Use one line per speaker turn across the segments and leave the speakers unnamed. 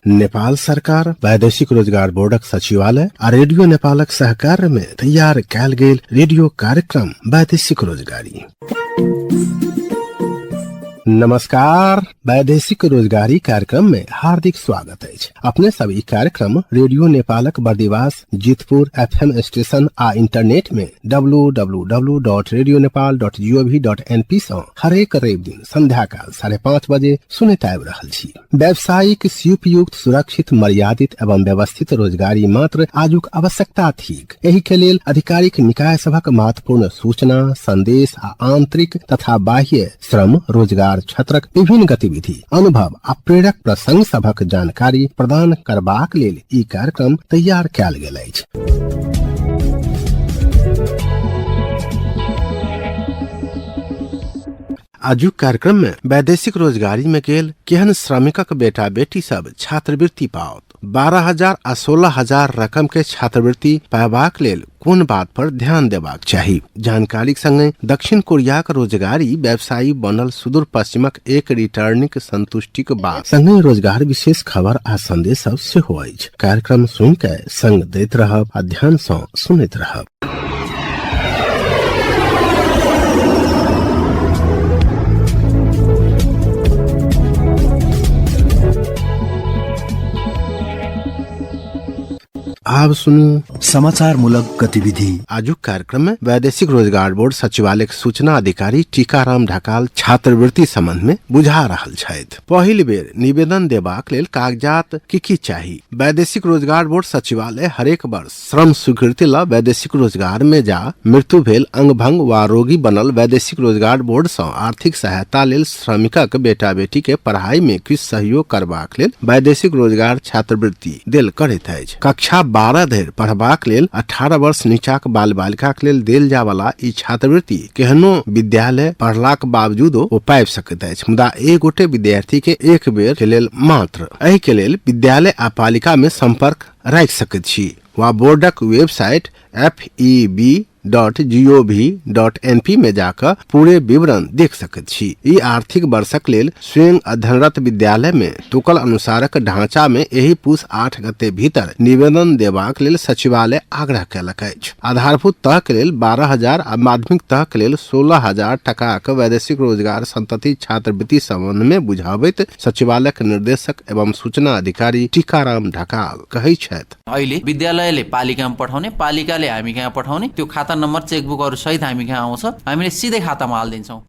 नेपाल सरकार वैदेशिक रोजगार बोर्डक सचिवालय आ रेडियो नेपालक सहकार्य में तैयार कयल गेल रेडियो कार्यक्रम वैदेशिक रोजगारी। नमस्कार, वैदेशिक रोजगारी कार्यक्रम में हार्दिक स्वागत है। अपने सभी कार्यक्रम रेडियो नेपालक बर्दिवास जीतपुर FM स्टेशन आ इंटरनेट में www.radionepal.gov.np से हरेक रवि दिन संध्या काल 5:30 बजे सुनैत आबि रहल छी। व्यावसायिक उपयुक्त सुरक्षित मर्यादित एवं व्यवस्थित रोजगारी मात्र आजुक आवश्यकता थिक। एहि के लेल आधिकारिक निकाय सभक महत्वपूर्ण सूचना संदेश आ आंतरिक तथा बाह्य श्रम रोजगार क्षेत्रक विभिन्न गतिविधि अनुभव आ प्रेरक प्रसंग सभक जानकारी प्रदान करबाक लेल ई कार्यक्रम तैयार कयल गेल अछि। आजुक कार्यक्रम में वैदेशिक रोजगारी में गेल केहन श्रमिकक बेटा बेटी सब छात्रवृत्ति पाओत, 12,000 आ 16,000 रकम के छात्रवृत्ति पायबाक लेल कोन बात पर ध्यान देबाक चाही। जानकारी संगे दक्षिण कोरिया के रोजगारी व्यवसायी बनल सुदूर पश्चिमक एक रिटर्निंग संतुष्टिक बात संगे रोजगार विशेष खबर आ संदेश सब सेहो अछि। कार्यक्रम सुन के संग दैत रहब आ ध्यान सँ सुनैत रहब। अब सुनू
समाचार मूलक गतिविधि।
आजुक कार्यक्रम में वैदेशिक रोजगार बोर्ड सचिवालय सूचना अधिकारी टीकाराम ढकाल छात्रवृत्ति संबंध में बुझा रहल छथि। पहिल बेर निवेदन देबाक लेल कागजात की चाही। वैदेशिक रोजगार बोर्ड सचिवालय हरेक वर्ष श्रम स्वीकृति ला वैदेशिक रोजगार में जा मृत्यु भेल अंगभंग वा रोगी बनल वैदेशिक रोजगार बोर्ड सँ आर्थिक सहायता लेल श्रमिकक बेटा बेटी के पढ़ाई में किछु सहयोग करबाक लेल वैदेशिक रोजगार छात्रवृत्ति देल करैत अछि। कक्षा 12 धरि पढ़बाक लेल 18 वर्ष नीचाक बाल बालिका के लेल देल जाय वाला ई छात्रवृत्ति केहनो विद्यालय पढ़लाक बावजूदो ओ पाबि सकैत अछि, मुदा एक गोटे विद्यार्थी के एक बेर के लेल मात्र। एहि के लेल विद्यालय आ पालिका में संपर्क राखि सकैत छी वा बोर्डक वेबसाइट feb.gov.np में जाकर पूरे विवरण देख सकैत छी। ई आर्थिक वर्षक लेल स्वयं अध्ययनरत विद्यालय में तुकल अनुसारक ढांचा में एही पूस 8 गते भीतर निवेदन देबाक लेल सचिवालय आग्रह कयलक अछि। आधारभूत तह के लेल 12,000 आ माध्यमिक तह के लेल 16,000 टकाक वैदेशिक रोजगार संतति छात्रवृत्ति संबंध में बुझाबैत सचिवालय के निर्देशक एवं सूचना अधिकारी टीकाराम ढकाल कहै छथि।
अहिले विद्यालयले पालिकामा पठाउने, पालिकाले हामी कहाँ पठाउने, त्यो खाता नम्बर चेकबुकहरु सहित हामी कहाँ आउँछ, हामीले सिधै खातामा हाल्दिन्छौँ।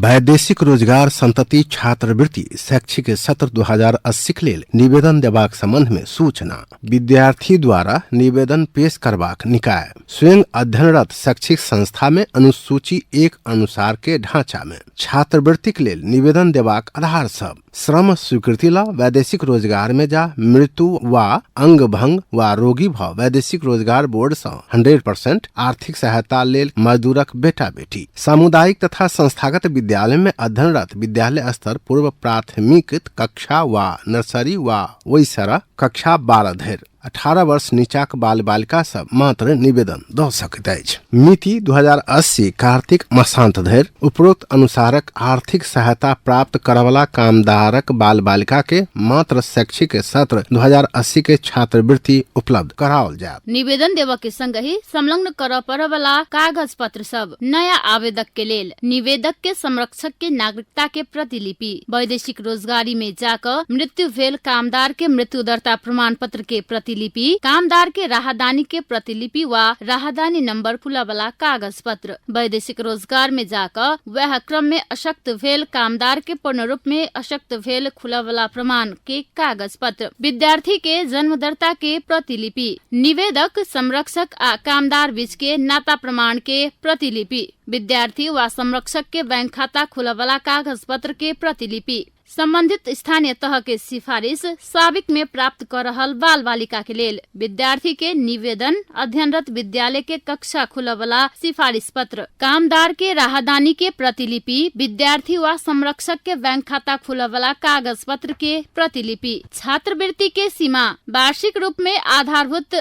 वैदेशिक रोजगार संतति छात्रवृत्ति शैक्षिक सत्र 2080 के लेल निवेदन देबाक संबंध में सूचना। विद्यार्थी द्वारा निवेदन पेश करबाक निकाय स्वयं अध्ययनरत शैक्षिक संस्था में अनुसूची 1 अनुसार के ढांचा में छात्रवृत्ति के लेल निवेदन देबाक आधार सब श्रम स्वीकृति ला वैदेशिक रोजगार में जा मृत्यु वा अंग भंग वा रोगी भ वैदेशिक रोजगार बोर्ड से 100% आर्थिक सहायता लेल मजदूरक बेटा बेटी सामुदायिक तथा संस्थागत विद्यालय में अध्ययनरत विद्यालय स्तर पूर्व प्राथमिक कक्षा वा नर्सरी वा वैसरा कक्षा 12 धरि 18 वर्ष नीचाक बाल बालिका सब मात्र निवेदन द सकैत अछि। मिति 2080 कार्तिक मसांत धरि उपरोक्त अनुसारक आर्थिक सहायता प्राप्त करवला कामदारक बाल बालिका के मात्र शैक्षिक सत्र 2080 के छात्रवृत्ति उपलब्ध कराओल जायत।
निवेदन देवा के संग ही संलग्न कर परवला कागज पत्र सब नया आवेदक के लेल निवेदक के संरक्षक के नागरिकता के प्रतिलिपि, वैदेशिक रोजगारी में जाकर मृत्यु भेल कामदार के मृत्यु दर्ता प्रमाण पत्र के प्रतिलिपि, कामदार के राहदानी के प्रतिलिपि वा राहदानी नंबर खुला वाला कागज पत्र, वैदेशिक रोजगार में जाकर वह क्रम में अशक्त भेल कामदार के पूर्ण रूप में अशक्त भेल खुला वाला प्रमाण के कागज पत्र, विद्यार्थी के जन्मदर्ता के प्रतिलिपि, निवेदक संरक्षक आ कामदार बीच के नाता प्रमाण के प्रतिलिपि, विद्यार्थी वा संरक्षक के बैंक खाता खुला वाला कागज पत्र के प्रतिलिपि, संबंधित स्थानीय तह के सिफारिश साबिक में प्राप्त कर रहल बाल बालिका के लेल विद्यार्थी के निवेदन, अध्ययनरत विद्यालय के कक्षा खुला वाला सिफारिश पत्र, कामदार के राहदानी के प्रतिलिपि, विद्यार्थी व संरक्षक के बैंक खाता खुला वाला कागज पत्र के प्रतिलिपि, छात्रवृत्ति के सीमा वार्षिक रूप में आधारभूत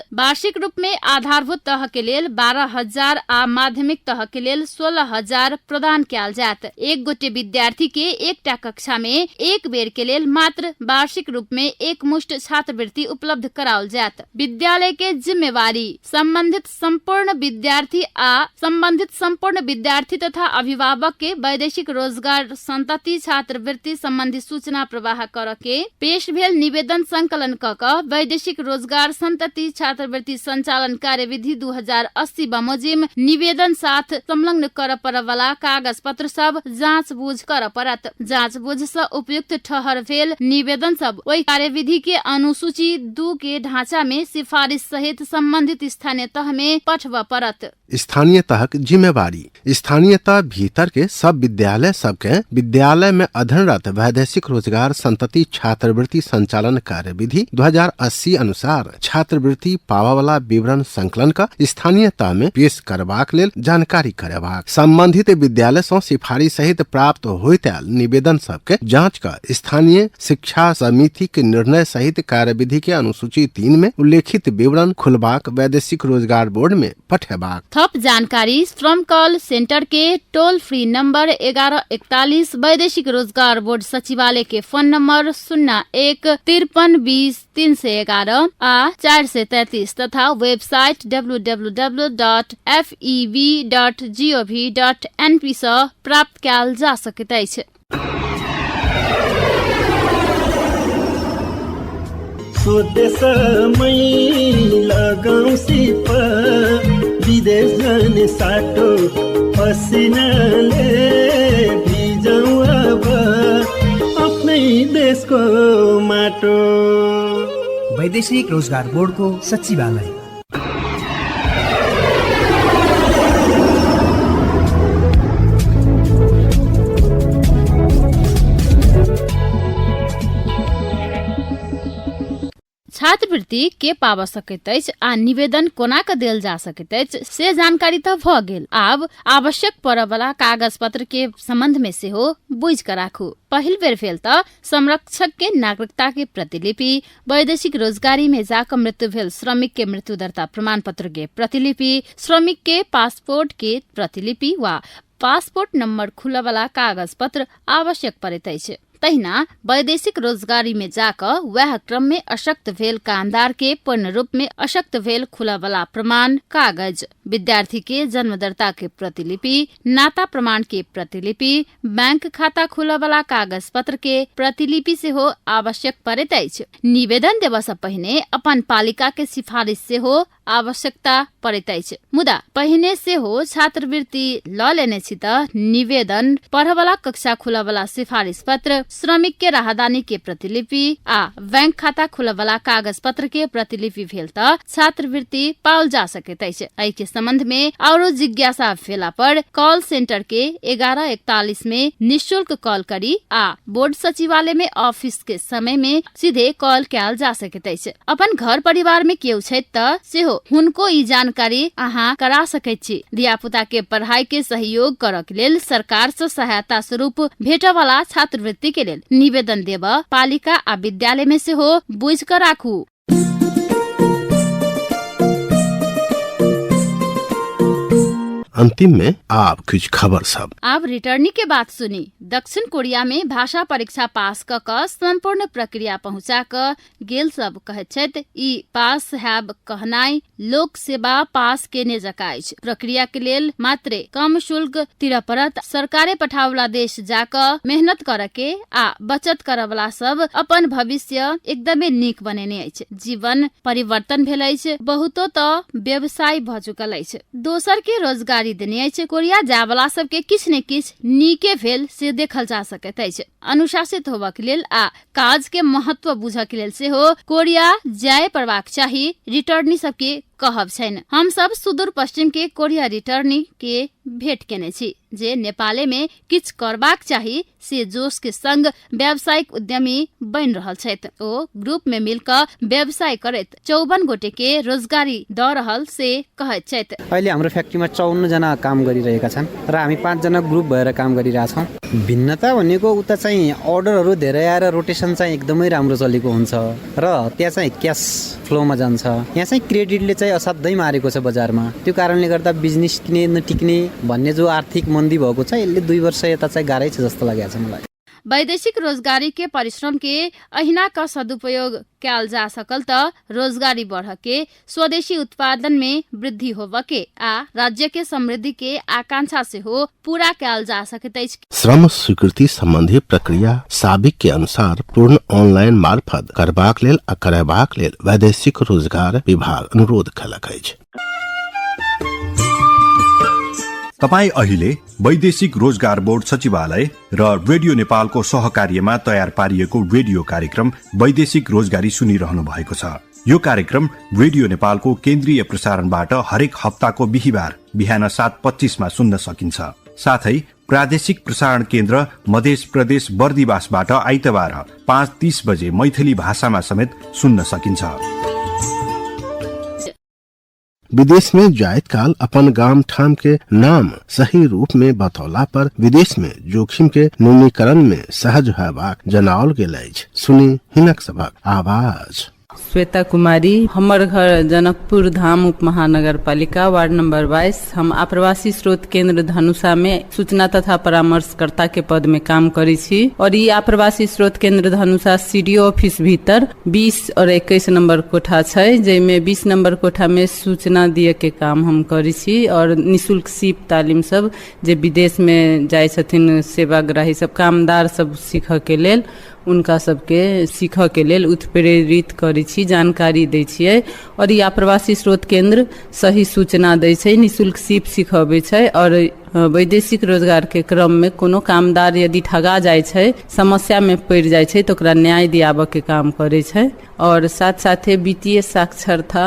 तह के लेल 12,000 आ माध्यमिक तह के लेल 16,000 प्रदान कयल जात। एक गोटे विद्यार्थी के एकटा कक्षा में एक बेर के लेल मात्र वार्षिक रूप में एक मुष्ट छात्रवृत्ति उपलब्ध कराओल जात। विद्यालय के जिम्मेवारी संबंधित संपूर्ण विद्यार्थी तथा अभिभावक के वैदेशिक रोजगार संतति छात्रवृत्ति संबंधी सूचना प्रवाह कर के पेश भेल निवेदन संकलन क वैदेशिक रोजगार संतति छात्रवृत्ति संचालन कार्यविधि 2080 बमोजिम निवेदन साथ संलग्न कर पर वाला कागज पत्र सब जाँच बूझ कर परत। जाँच बूझ से उपयुक्त ठहर भेल निवेदन सब वही कार्यविधि के अनुसूची 2 के ढांचा में सिफारिश सहित संबंधित स्थानीय तह में पठवा परत।
स्थानीय तह की जिम्मेवारी स्थानीय तह भीतर के सब विद्यालय सबके विद्यालय में अध्ययनरत वैदेशिक रोजगार संतति छात्रवृत्ति संचालन कार्यविधि 2080 अनुसार छात्रवृत्ति पावा वाला विवरण संकलन का स्थानीय तह में पेश करबाक लेल जानकारी करेबाक, संबंधित विद्यालय से सिफारिश सहित प्राप्त होइत निवेदन सबके जांच का स्थानीय शिक्षा समिति के निर्णय सहित कार्यविधि के अनुसूची 3 में उल्लेखित विवरण खुलबाक वैदेशिक रोजगार बोर्ड में पठेबाक।
थप जानकारी श्रम कॉल सेंटर के टोल फ्री नंबर 1141 वैदेशिक रोजगार बोर्ड सचिवालय के फोन नंबर 01-5320-311 आ 433 तथा वेबसाइट www.feb.gov.np से प्राप्त कयल जा सकैत अछि।
विदेश जाने साटो पसिनाले भिजौँ अब आफ्नै देशको माटो।
वैदेशिक रोजगार बोर्डको सचिवालय।
छात्रवृत्ति के पावा सकैत अछि आ निवेदन कोना के देल जा सकैत अछि से जानकारी त भ गेल। आब आवश्यक परय वाला कागज पत्र के संबंध में सेहो बुझ कर राखू। पहिल बेर भेल त संरक्षक के नागरिकता के प्रतिलिपि, वैदेशिक रोजगारी में जाकर मृत्यु भेल श्रमिक के मृत्यु दर्ता प्रमाण पत्र के प्रतिलिपि, श्रमिक के पासपोर्ट के प्रतिलिपि वा पासपोर्ट नंबर खुला वाला कागज पत्र आवश्यक पड़ैत अछि। तहिना वैदेशिक रोजगारी में जाकर वह क्रम में अशक्त भेल कामदार के पूर्ण रूप में अशक्त भेल खुला वाला प्रमाण कागज, विद्यार्थी के जन्मदर्ता के प्रतिलिपि, नाता प्रमाण के प्रतिलिपि, बैंक खाता खुला वाला कागज पत्र के प्रतिलिपि से हो आवश्यक पड़ैत अछि। निवेदन देवा से पहिने अपन पालिका के सिफारिश से हो आवश्यकता पड़ैत अछि। मुदा पहिने से हो छात्रवृत्ति ल लेने छी त निवेदन, पढ़ वाला कक्षा खुला वाला सिफारिश पत्र, श्रमिक के राहदानी के प्रतिलिपि आ बैंक खाता खुला वाला कागज पत्र के प्रतिलिपि भेल त छात्रवृत्ति पाओल जा सकैत अछि। एहि के संबंध में और जिज्ञासा भेला पर कॉल सेंटर के 1141 में निःशुल्क कॉल करी आ बोर्ड सचिवालय में ऑफिस के समय में सीधे कॉल कयल जा सकैत अछि। अपन घर परिवार में केओ छै त सेहो हुनको ई जानकारी अहाँ करा सकैत छी। धिया पुता के पढ़ाई के सहयोग करऽ के लेल सरकार से सहायता स्वरूप भेटऽ वाला छात्रवृत्ति के लेल निवेदन देब पालिका आ विद्यालय में से हो बुझ कर राखू।
अंतिम में आप कुछ खबर सब।
अब रिटर्नी के बात सुनी। दक्षिण कोरिया में भाषा परीक्षा पास क संपूर्ण प्रक्रिया पहुँचा क गेल सब कहैत छथि ई पास हैब कहनाइ लोक सेवा पास केने जकाँ अछि। प्रक्रिया के लेल मात्र कम शुल्क तिरऽ पड़त। सरकारे पठावला देश जाकर मेहनत कर के आ बचत कर वाला सब अपन भविष्य एकदमे नीक बनेने अछि। जीवन परिवर्तन भेल अछि। बहुतो त व्यवसाय भ चुकल अछि। दोसर के रोजगारी देने अछि। कोरिया जाय वाला सब के किछ ने किछ नीके भेल से देखल जा सकैत अछि। अनुशासित होबऽ के लेल आ काज के महत्व बुझऽ के लेल से हो कोरिया जाय पड़बाक चाही। रिटर्नी सबके कहब छैन। हम सब सुदूर पश्चिम के कोरिया रिटर्नी के भेट केने छी जे नेपाले में किछ करबाक चाही से जोश के संग व्यावसायिक उद्यमी बन रहल छथि। ओ ग्रुप में मिलकर व्यवसाय करैत 54 गोटे के रोजगारी द रहल से कहैत छथि।
अहिले हाम्रो फ्याक्ट्रीमा 54 जना काम गरिरहेका छन् र हामी 5 जना ग्रुप भएर काम गरिरहेछौँ। भिन्नता भनेको उता चाहिँ अर्डरहरू धेरै आएर रोटेसन चाहिँ एकदमै राम्रो चलेको हुन्छ र त्यहाँ चाहिँ क्यास फ्लोमा जान्छ। यहाँ चाहिँ क्रेडिटले चाहिँ असाध्यै मारेको छ बजारमा। त्यो कारणले गर्दा बिजनेस किने नटिक्ने भन्ने जो आर्थिक मन्दी भएको छ यसले 2 वर्ष यता चाहिँ गाह्रै छ जस्तो लागेको छ मलाई।
वैदेशिक रोजगारी के परिश्रम के अहिना का सदुपयोग कैल जा सकल त रोजगारी बढ़ के स्वदेशी उत्पादन में वृद्धि होव के आ राज्य के समृद्धि के आकांक्षा से हो पूरा कैल जा सकत अछि।
श्रम स्वीकृति संबंधी प्रक्रिया साबिक के अनुसार पूर्ण ऑनलाइन मार्फत करबाक लेल आ करबाक लेल वैदेशिक रोजगार विभाग अनुरोध कयलक अछि।
तपाई अहिले वैदेशिक रोजगार बोर्ड सचिवालय र रेडियो नेपालको सहकार्यमा तयार पारिएको रेडियो कार्यक्रम वैदेशिक रोजगारी सुनिरहनु भएको छ। यो कार्यक्रम रेडियो नेपालको केन्द्रीय प्रसारणबाट हरेक हप्ताको बिहीबार बिहान 7:25 मा सुन्न सकिन्छ। साथै प्रादेशिक प्रसारण केन्द्र मध्य प्रदेश बर्दिवासबाट आइतबार 5:30 बजे मैथिली भाषामा समेत सुन्न सकिन्छ।
विदेश में जायत काल अपन गाम ठाम के नाम सही रूप में बतौला पर विदेश में जोखिम के न्यूनीकरण में सहज होबाक जनाओल गेल अछि। सुनी हिनक सभक आवाज।
श्वेता कुमारी, हमर घर जनकपुर धाम उप महानगर पालिका वार्ड नंबर 22। हम आप्रवासी स्रोत केंद्र धनुषा में सूचना तथा परामर्शकर्ता के पद में काम करी छी और ये आप्रवासी स्रोत केंद्र धनुषा सीडीओ ऑफिस भीतर 20 और 21 नंबर कोठा छै, जैमे 20 नंबर कोठा में सूचना दिए के काम हम करी छी और निशुल्क सीप तालीम सब जे विदेश में जाय छथिन सेवाग्राही सब कामदार सब सीख के लेल उनका सबके सीख के लेल उत्प्रेरित करी छी, जानकारी दै छियै और ई आप्रवासी स्रोत केंद्र सही सूचना दै छै, निशुल्क सीप सिखबै छै और वैदेशिक रोजगार के क्रम में कोनो कामदार यदि ठगा जाय छै, समस्या में पड़ जाय छै तो ओकरा न्याय दियाबे के काम करे छै और साथ साथे वित्तीय साक्षरता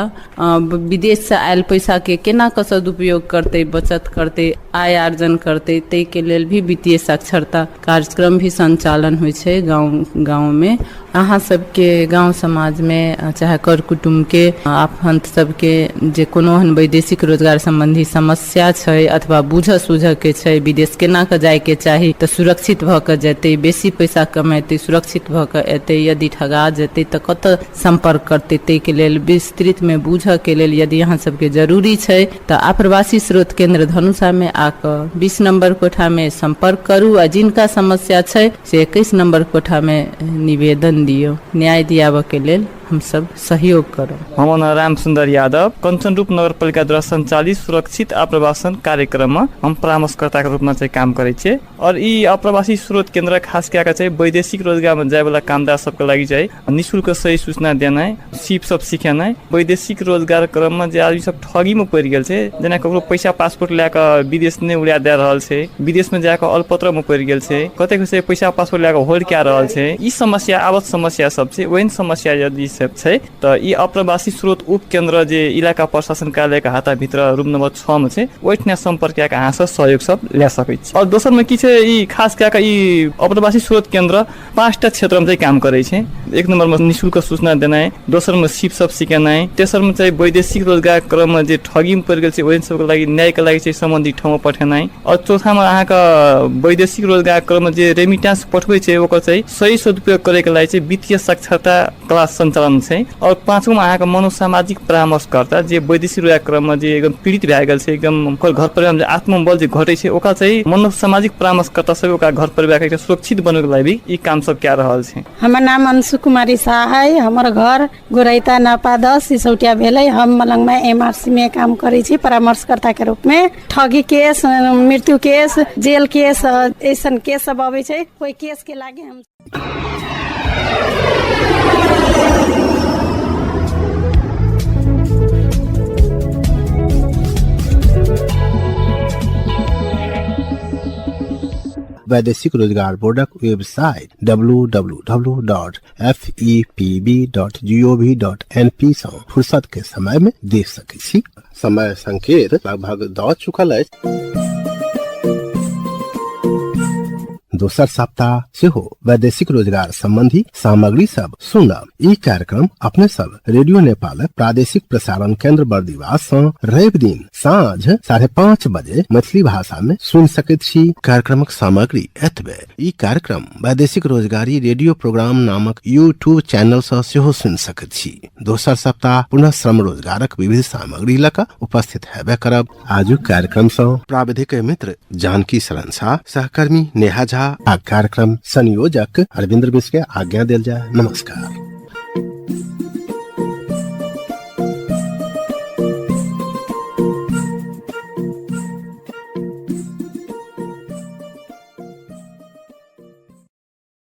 विदेश से आयल पैसा के केना क सदुपयोग करते, बचत करते, आय अर्जन करते, तै के लेल भी वित्तीय साक्षरता कार्यक्रम भी संचालन होय छै गांव में। अहाँ सबके गांव समाज में चाहे कर कुटुंब के आपहंत सबके जे कोनो वैदेशिक रोजगार संबंधी समस्या छै अथवा बुझ के छै विदेश केना के जाय के चाही त सुरक्षित भ के जेते, बेसी पैसा कमाते, सुरक्षित भ के एते, यदि ठगा जेते त कत संपर्क करते, तै के लेल विस्तृत में बुझ के लेल यदि अहाँ सबके जरूरी छै त आप्रवासी स्रोत केंद्र धनुषा में आकर 20 नंबर कोठा में संपर्क करू आ जिनका समस्या छै से 21 नंबर कोठा में निवेदन दियो, न्याय दियाबे के लेल हम सब सहयोग करो।
हमर नाम राम सुंदर यादव, कंचनरूप नगरपालिका द्वारा संचालित सुरक्षित आप्रवासन कार्यक्रम में हम परामर्शकर्ता के रूप में चाहिँ काम करै छियै और ई आप्रवासी स्रोत केन्द्र खास क्या चाहिँ वैदेशिक रोजगार में जाय वाला कामदार सबके लागि चाहिँ निशुल्क सही सूचना देनाइ, सीप सब सिखेनाइ, वैदेशिक रोजगार क्रम में जे आदमी सब ठगी में पड़ गेल छै, जेना ककरो पैसा पासपोर्ट लए के विदेश ने उड़ा दे रहल छै, विदेश में जाके अल्पत्र में पड़ गेल छै, कतेक से पैसा पासपोर्ट लए के होल्ड कए रहल छै, ई समस्या आवत समस्या सब छै। ओहन समस्या यदि सब छै त ई आप्रवासी स्रोत उप केन्द्र जे इलाका प्रशासन कार्यालय के हाता भित्र रूम नंबर 6 में छै, ओइठना संपर्क कए के अहाँ सब सहयोग सब ले सकै छी। और दोसर में की छै, ई खास कए के ई आप्रवासी स्रोत केन्द्र 5टा क्षेत्र में चाहिँ काम करै छै। एक नंबर में निशुल्क सूचना देनाइ, दोसर में सीप सब सिकेनाइ, तेसर में चाहिँ वैदेशिक रोजगार क्रम में जे ठगी में पड़ गेल छै ओहन सबके लागि न्याय के लागि चाहिँ सम्बन्धित ठाउँ पठेनाइ और चौथा में अहाँ के वैदेशिक रोजगार क्रम में जे रेमिटेंस पठबै छै ओकर चाहिँ सही सदुपयोग करे के लागि चाहिँ वित्तीय साक्षरता क्लास संचालन छै और पांचवा में अहाँ के मनोसामाजिक परामर्शकर्ता जे वैदेशिक रोजगार क्रम में जे एकदम पीड़ित भए गेल छै, एकदम ओकर घर परिवार में जे आत्मबल जे घटै छै ओकरा चाहिँ मनोसामाजिक परामर्शकर्ता सब ओकरा घर परिवार के सुरक्षित बनबै के लागि ई काम सब कए रहल छै।
हमर नाम अंशु कुमारी शाह है, हमर घर गोरैता नापा 10 सिसौटिया भेलै। हम मलंग में एमआरसी में काम करै छी परामर्शकर्ता के रूप में। ठगी केस, मृत्यु केस, जेल केस, ऐसन केस सब आबै छै, कोई केस के लागे हम
वैदेशिक रोजगार बोर्डक वेबसाइट www.fepb.gov.np सँ फुर्सत के समय में देख सकै छी। समय संकेत लगभग द चुकल अछि। दोसर सप्ताह से हो वैदेशिक रोजगार संबंधी सामग्री सब सुनब। ई कार्यक्रम अपने सब रेडियो नेपाल प्रादेशिक प्रसारण केंद्र बर्दिवास सँ रवि दिन साँझ 5:30 बजे मैथिली भाषा में सुन सकैत छी। कार्यक्रमक सामग्री एतबे। ई कार्यक्रम वैदेशिक रोजगारी रेडियो प्रोग्राम नामक यूट्यूब चैनल सँ सेहो सुन सकैत छी। दोसर सप्ताह पुनः श्रम रोजगारक विविध सामग्री लऽ कऽ उपस्थित हेबे करब। आजुक कार्यक्रम सँ प्राविधिक मित्र जानकी शरण शाह, सहकर्मी नेहा झा आ कार्यक्रम संयोजक अरविंद मिश्र के आज्ञा देल जाय। नमस्कार।